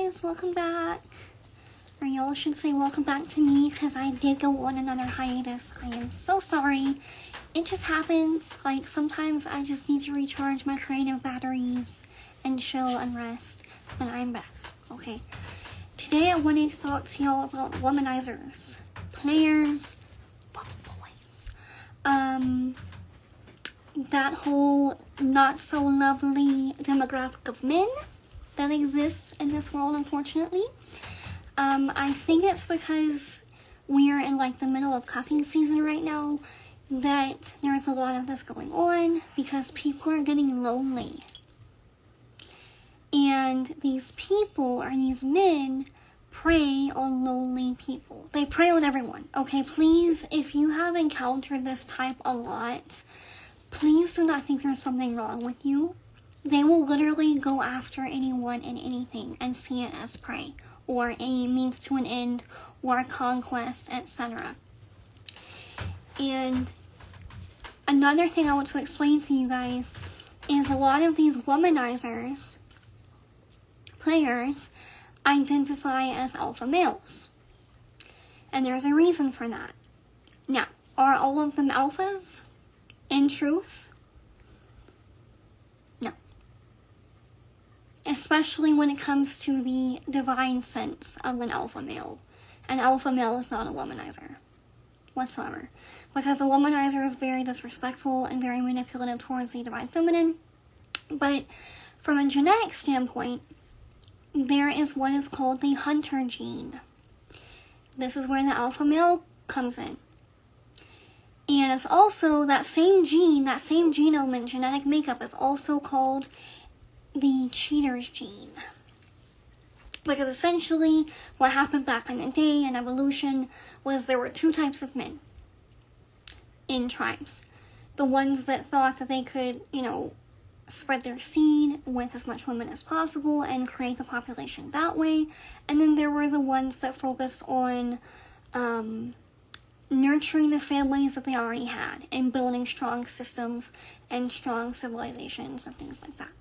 guys, welcome back. Or y'all should say welcome back to me, because I did go on another hiatus. I am so sorry. It just happens. Like, sometimes I just need to recharge my creative batteries and chill and rest. But I'm back. Okay. Today I wanted to talk to y'all about womanizers. Players. Boys. That whole not so lovely demographic of men that exists in this world, unfortunately. I think it's because we are in like the middle of cuffing season right now that there's a lot of this going on, because people are getting lonely. And these people, or these men, prey on lonely people. They prey on everyone. Okay, please, if you have encountered this type a lot, please do not think there's something wrong with you. They will literally go after anyone and anything and see it as prey, or a means to an end, or a conquest, etc. And another thing I want to explain to you guys is a lot of these womanizers, players, identify as alpha males. And there's a reason for that. Now, are all of them alphas? In truth? No. Especially when it comes to the divine sense of an alpha male. An alpha male is not a womanizer whatsoever, because a womanizer is very disrespectful and very manipulative towards the divine feminine. But from a genetic standpoint, there is what is called the hunter gene. This is where the alpha male comes in. And it's also that same gene, that same genome and genetic makeup is also called the cheater's gene. Because essentially what happened back in the day in evolution was there were two types of men in tribes. The ones that thought that they could, spread their seed with as much women as possible and create the population that way. And then there were the ones that focused on nurturing the families that they already had and building strong systems and strong civilizations and things like that.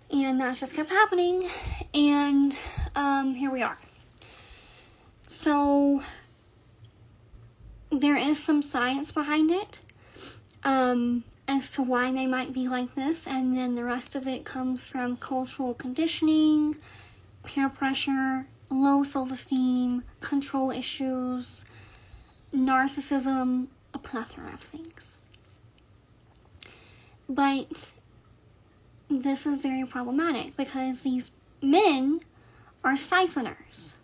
And that just kept happening, and here we are. So there is some science behind it as to why they might be like this, and then the rest of it comes from cultural conditioning, peer pressure, low self-esteem, control issues, narcissism, a plethora of things. But this is very problematic because these men are siphoners.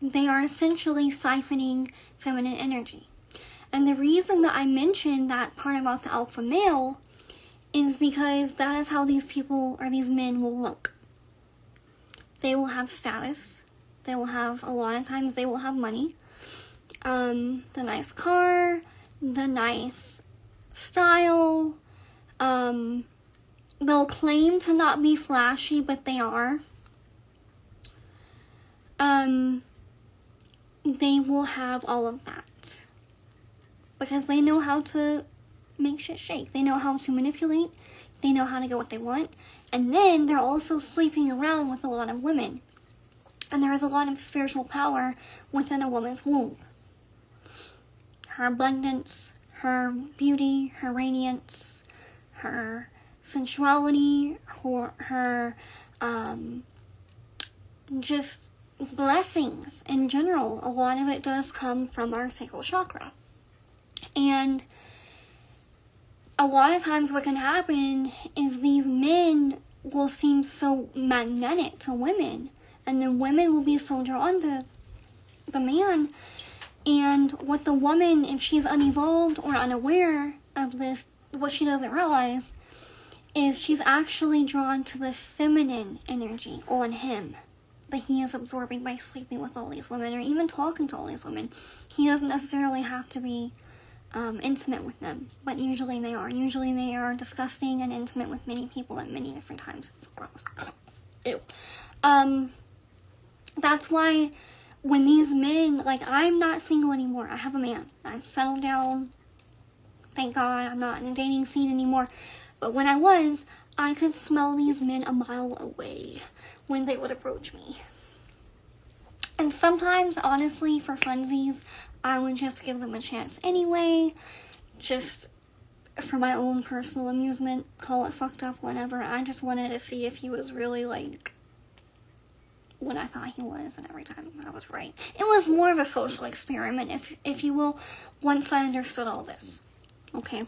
They are essentially siphoning feminine energy. And the reason that I mentioned that part about the alpha male is because that is how these people, or these men, will look. They will have status. They will have, a lot of times, they will have money. The nice car, the nice style. They'll claim to not be flashy, but they are. They will have all of that. Because they know how to make shit shake. They know how to manipulate. They know how to get what they want. And then they're also sleeping around with a lot of women. And there is a lot of spiritual power within a woman's womb. Her abundance, her beauty, her radiance, her sensuality, her just blessings in general. A lot of it does come from our sacral chakra. And a lot of times what can happen is these men will seem so magnetic to women, and then women will be so drawn to the man. And what the woman, if she's unevolved or unaware of this, what she doesn't realize is she's actually drawn to the feminine energy on him that he is absorbing by sleeping with all these women, or even talking to all these women. He doesn't necessarily have to be intimate with them, but usually they are. Usually they are disgusting and intimate with many people at many different times. It's gross. Ew. That's why when these men, like, I'm not single anymore. I have a man. I've settled down. Thank God I'm not in the dating scene anymore. But when I was, I could smell these men a mile away when they would approach me. And sometimes, honestly, for funsies, I would just give them a chance anyway, just for my own personal amusement, call it fucked up, whatever. I just wanted to see if he was really, like, what I thought he was, and every time I was right. It was more of a social experiment, if you will, once I understood all this. Okay?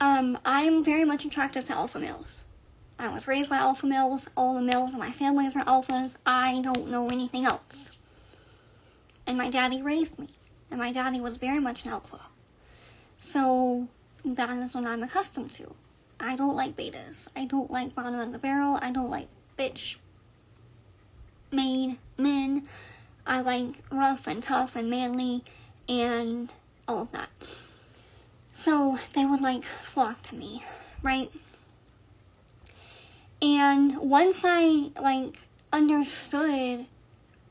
I'm very much attracted to alpha males. I was raised by alpha males. All the males in my families are alphas. I don't know anything else. And my daddy raised me. And my daddy was very much an alpha. So that is what I'm accustomed to. I don't like betas. I don't like bottom of the barrel. I don't like bitch made men. I like rough and tough and manly and all of that. So they would like flock to me, right? And once I like understood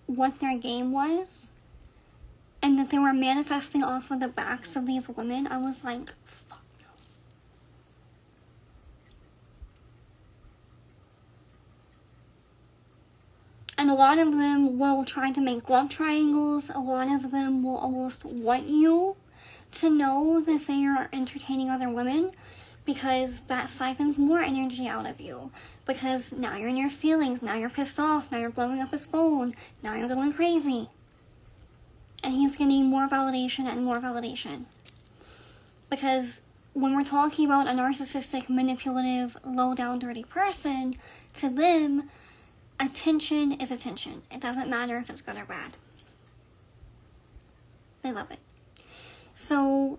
what their game was and that they were manifesting off of the backs of these women, I was like, fuck no. And a lot of them will try to make love triangles. A lot of them will almost want you to know that they are entertaining other women, because that siphons more energy out of you. Because now you're in your feelings, now you're pissed off, now you're blowing up his phone, now you're going crazy. And he's getting more validation and more validation. Because when we're talking about a narcissistic, manipulative, low-down, dirty person, to them, attention is attention. It doesn't matter if it's good or bad. They love it. So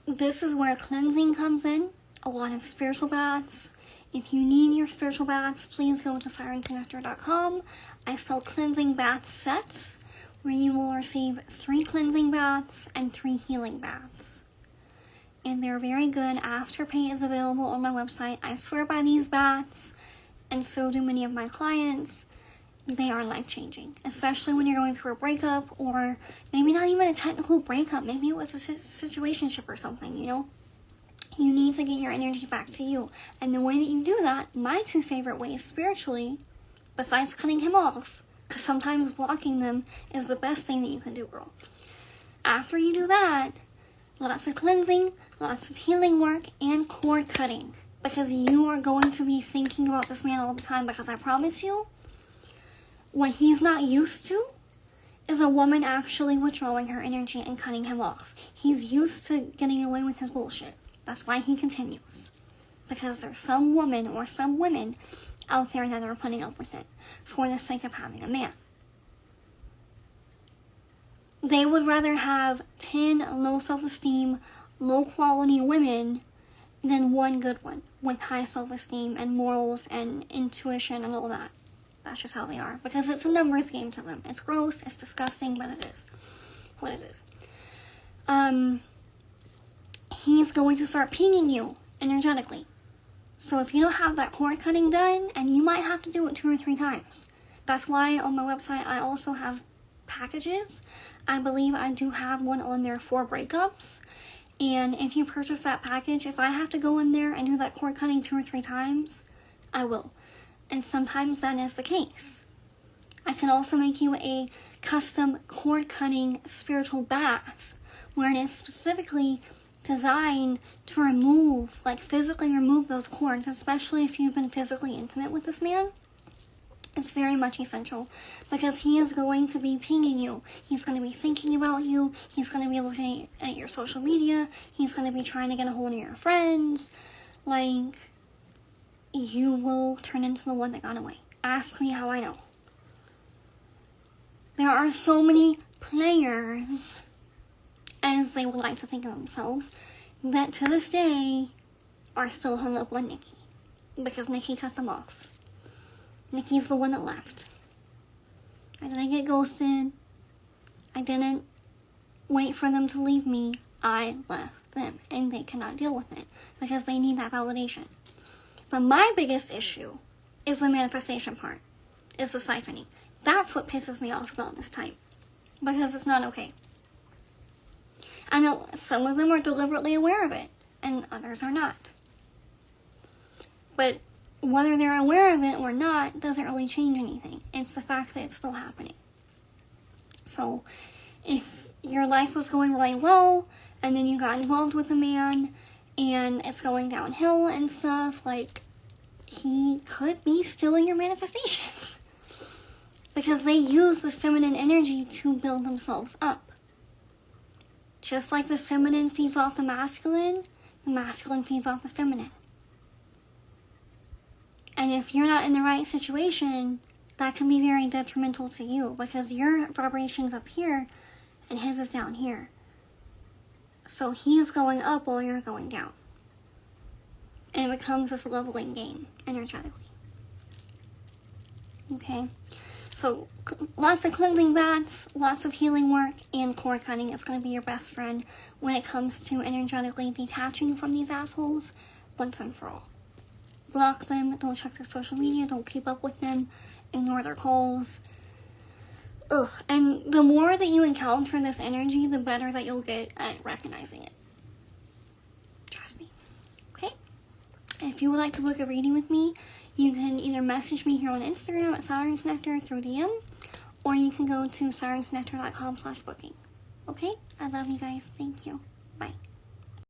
this is where cleansing comes in. A lot of spiritual baths. If you need your spiritual baths, please go to siren2nectar.com. I sell cleansing bath sets where you will receive 3 cleansing baths and 3 healing baths. And they're very good. Afterpay is available on my website. I swear by these baths, and so do many of my clients. They are life-changing, especially when you're going through a breakup, or maybe not even a technical breakup. Maybe it was a situationship or something, you know? You need to get your energy back to you. And the way that you do that, my 2 favorite ways spiritually, besides cutting him off, because sometimes blocking them is the best thing that you can do, girl. After you do that, lots of cleansing, lots of healing work, and cord cutting. Because you are going to be thinking about this man all the time, because I promise you, what he's not used to is a woman actually withdrawing her energy and cutting him off. He's used to getting away with his bullshit. That's why he continues. Because there's some woman or some women out there that are putting up with it for the sake of having a man. They would rather have 10 low self-esteem, low quality women than 1 good one with high self-esteem and morals and intuition and all that. That's just how they are. Because it's a numbers game to them. It's gross, it's disgusting, but it is what it is. He's going to start pinging you energetically. So if you don't have that cord cutting done, and you might have to do it 2 or 3 times. That's why on my website I also have packages. I believe I do have one on there for breakups. And if you purchase that package, if I have to go in there and do that cord cutting 2 or 3 times, I will. And sometimes that is the case. I can also make you a custom cord cutting spiritual bath where it is specifically designed to remove, like physically remove those cords, especially if you've been physically intimate with this man. It's very much essential because he is going to be pinging you. He's going to be thinking about you. He's going to be looking at your social media. He's going to be trying to get a hold of your friends. Like, you will turn into the one that got away. Ask me how I know. There are so many players, as they would like to think of themselves, that to this day are still hung up on Nikki. Because Nikki cut them off. Nikki's the one that left. I didn't get ghosted. I didn't wait for them to leave me. I left them. And they cannot deal with it. Because they need that validation. But my biggest issue is the manifestation part. Is the siphoning. That's what pisses me off about this type. Because it's not okay. I know some of them are deliberately aware of it. And others are not. But whether they're aware of it or not doesn't really change anything. It's the fact that it's still happening. So if your life was going really well and then you got involved with a man and it's going downhill and stuff, like, he could be stealing your manifestations. Because they use the feminine energy to build themselves up. Just like the feminine feeds off the masculine feeds off the feminine. And if you're not in the right situation, that can be very detrimental to you, because your vibration's up here and his is down here. So he's going up while you're going down. And it becomes this leveling game energetically. Okay? So lots of cleansing baths, lots of healing work, and cord cutting is going to be your best friend when it comes to energetically detaching from these assholes once and for all. Block them, don't check their social media, don't keep up with them, ignore their calls. Ugh. And the more that you encounter this energy, the better that you'll get at recognizing it. Trust me. Okay? If you would like to book a reading with me, you can either message me here on Instagram at Siren's Nectar through DM, or you can go to sirensnectar.com/booking. Okay? I love you guys. Thank you. Bye.